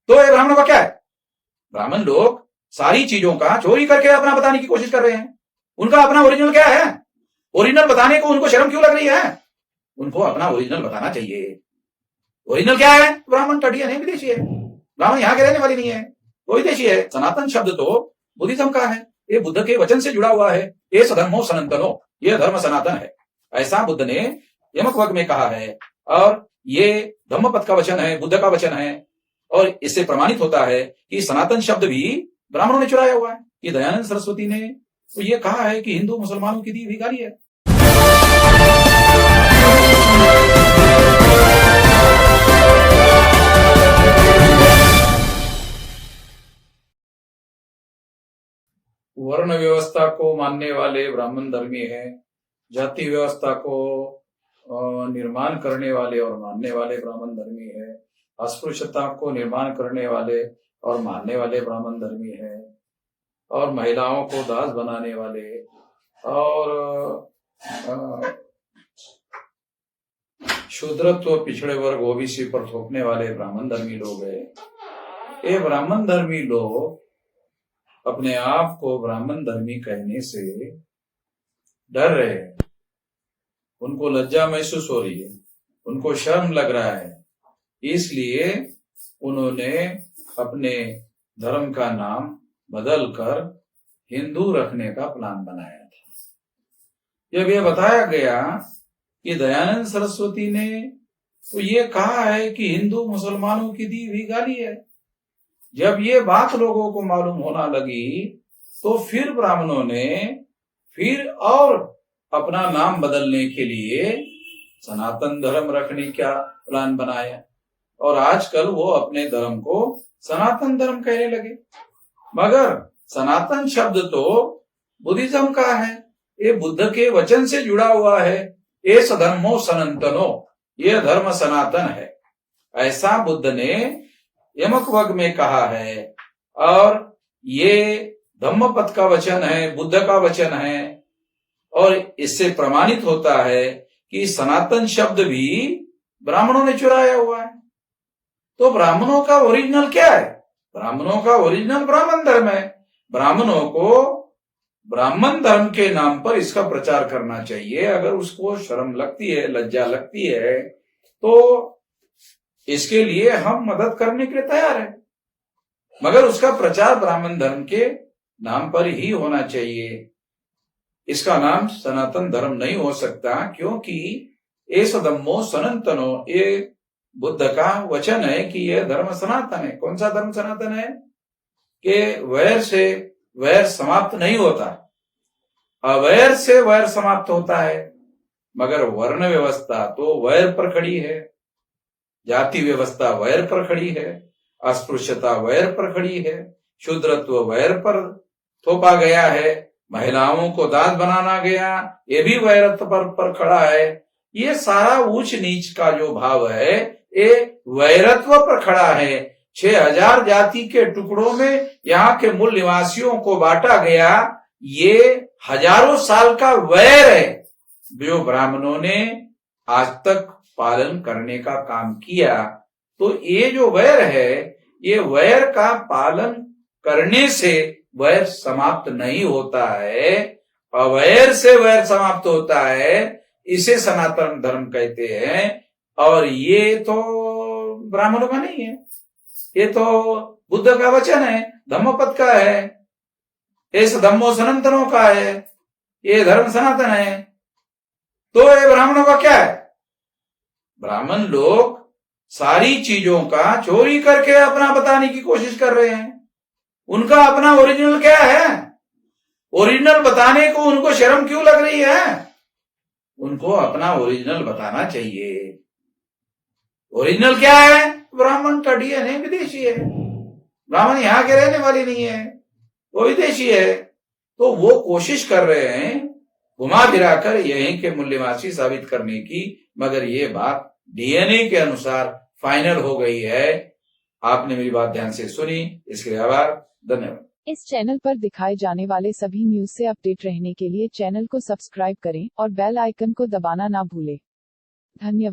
तो ये ब्राह्मणों का क्या है? ब्राह्मण लोग सारी चीजों का चोरी करके अपना बताने की कोशिश कर रहे हैं। उनका अपना ओरिजिनल क्या है? ओरिजिनल बताने को उनको शर्म क्यों लग रही है? उनको अपना ओरिजिनल बताना चाहिए। ओरिजिनल क्या है? ब्राह्मण तटीय है, विदेशी है। ब्राह्मण यहाँ के रहने वाली नहीं है, वो विदेशी है। सनातन शब्द तो बुद्धिज्म का है, ये बुद्ध के वचन से जुड़ा हुआ है। ये सधर्मो सनातनो, ये धर्म सनातन है, ऐसा बुद्ध ने यमक वग में कहा है। और ये धम्मपद का वचन है, बुद्ध का वचन है। और इससे प्रमाणित होता है कि सनातन शब्द भी ब्राह्मणों ने चुराया हुआ है। ये दयानंद सरस्वती ने तो ये कहा है कि हिंदू मुसलमानों की दी हुई गाली है। वर्ण व्यवस्था को मानने वाले ब्राह्मण धर्मी हैं, जाति व्यवस्था को निर्माण करने वाले और मानने वाले ब्राह्मण धर्मी है, अस्पृश्यता को निर्माण करने वाले और मानने वाले ब्राह्मण धर्मी है, और महिलाओं को दास बनाने वाले और शूद्रत्व पिछड़े वर्ग ओबीसी पर थोपने वाले ब्राह्मण धर्मी लोग हैं। ये ब्राह्मण धर्मी लोग अपने आप को ब्राह्मण धर्मी कहने से डर रहे हैं, उनको लज्जा महसूस हो रही है, उनको शर्म लग रहा है, इसलिए उन्होंने अपने धर्म का नाम बदलकर हिंदू रखने का प्लान बनाया था। जब यह बताया गया कि दयानंद सरस्वती ने तो ये कहा है कि हिंदू मुसलमानों की दी हुई गाली है, जब ये बात लोगों को मालूम होना लगी तो फिर ब्राह्मणों ने फिर और अपना नाम बदलने के लिए सनातन धर्म रखने का प्लान बनाया, और आजकल वो अपने धर्म को सनातन धर्म कहने लगे। मगर सनातन शब्द तो बुद्धिज्म का है, ये बुद्ध के वचन से जुड़ा हुआ है। ये सधर्मो सनातनो, ये धर्म सनातन है, ऐसा बुद्ध ने यमक वग में कहा है। और ये धम्मपद का वचन है, बुद्ध का वचन है, और इससे प्रमाणित होता है कि सनातन शब्द भी ब्राह्मणों ने चुराया हुआ है। तो ब्राह्मणों का ओरिजिनल क्या है? ब्राह्मणों का ओरिजिनल ब्राह्मण धर्म है। ब्राह्मणों को ब्राह्मण धर्म के नाम पर इसका प्रचार करना चाहिए। अगर उसको शर्म लगती है, लज्जा लगती है, तो इसके लिए हम मदद करने के लिए तैयार हैं, मगर उसका प्रचार ब्राह्मण धर्म के नाम पर ही होना चाहिए। इसका नाम सनातन धर्म नहीं हो सकता, क्योंकि ये सधम्मो सनातनो, ये बुद्ध का वचन है कि यह धर्म सनातन है। कौन सा धर्म सनातन है? कि वैर से वैर समाप्त नहीं होता, अवैर से वैर समाप्त होता है। मगर वर्ण व्यवस्था तो वैर पर खड़ी है, जाति व्यवस्था वैर पर खड़ी है, अस्पृश्यता वैर पर खड़ी है, शूद्रत्व वैर पर थोपा गया है, महिलाओं को दास बनाना गया, ये भी वैरत्व पर खड़ा है। ये सारा ऊंच नीच का जो भाव है, ये वैरत्व पर खड़ा है। 6000 जाति के टुकड़ों में यहाँ के मूल निवासियों को बांटा गया, ये हजारों साल का वैर है जो ब्राह्मणों ने आज तक पालन करने का काम किया। तो ये जो वैर है, ये वैर का पालन करने से वैर समाप्त नहीं होता है, अवैर से वैर समाप्त होता है। इसे सनातन धर्म कहते हैं। और ये तो ब्राह्मणों का नहीं है, ये तो बुद्ध का वचन है, धम्मपद का है, ये धम्मो सनातनों का है, ये धर्म सनातन है। तो ये ब्राह्मणों का क्या है? ब्राह्मण लोग सारी चीजों का चोरी करके अपना बताने की कोशिश कर रहे हैं। उनका अपना ओरिजिनल क्या है? ओरिजिनल बताने को उनको शर्म क्यों लग रही है? उनको अपना ओरिजिनल बताना चाहिए। ओरिजिनल क्या है? ब्राह्मण तटीय है, विदेशी है। ब्राह्मण यहाँ के रहने वाली नहीं है, वो विदेशी है। तो वो कोशिश कर रहे हैं घुमा फिराकर यहीं के मूल्यवासी साबित करने की, मगर ये बात डीएनए के अनुसार फाइनल हो गई है। आपने मेरी बात ध्यान से सुनी, इसके लिए आभार, धन्यवाद। इस चैनल पर दिखाए जाने वाले सभी न्यूज से अपडेट रहने के लिए चैनल को सब्सक्राइब करें और बेल आइकन को दबाना ना भूलें। धन्यवाद।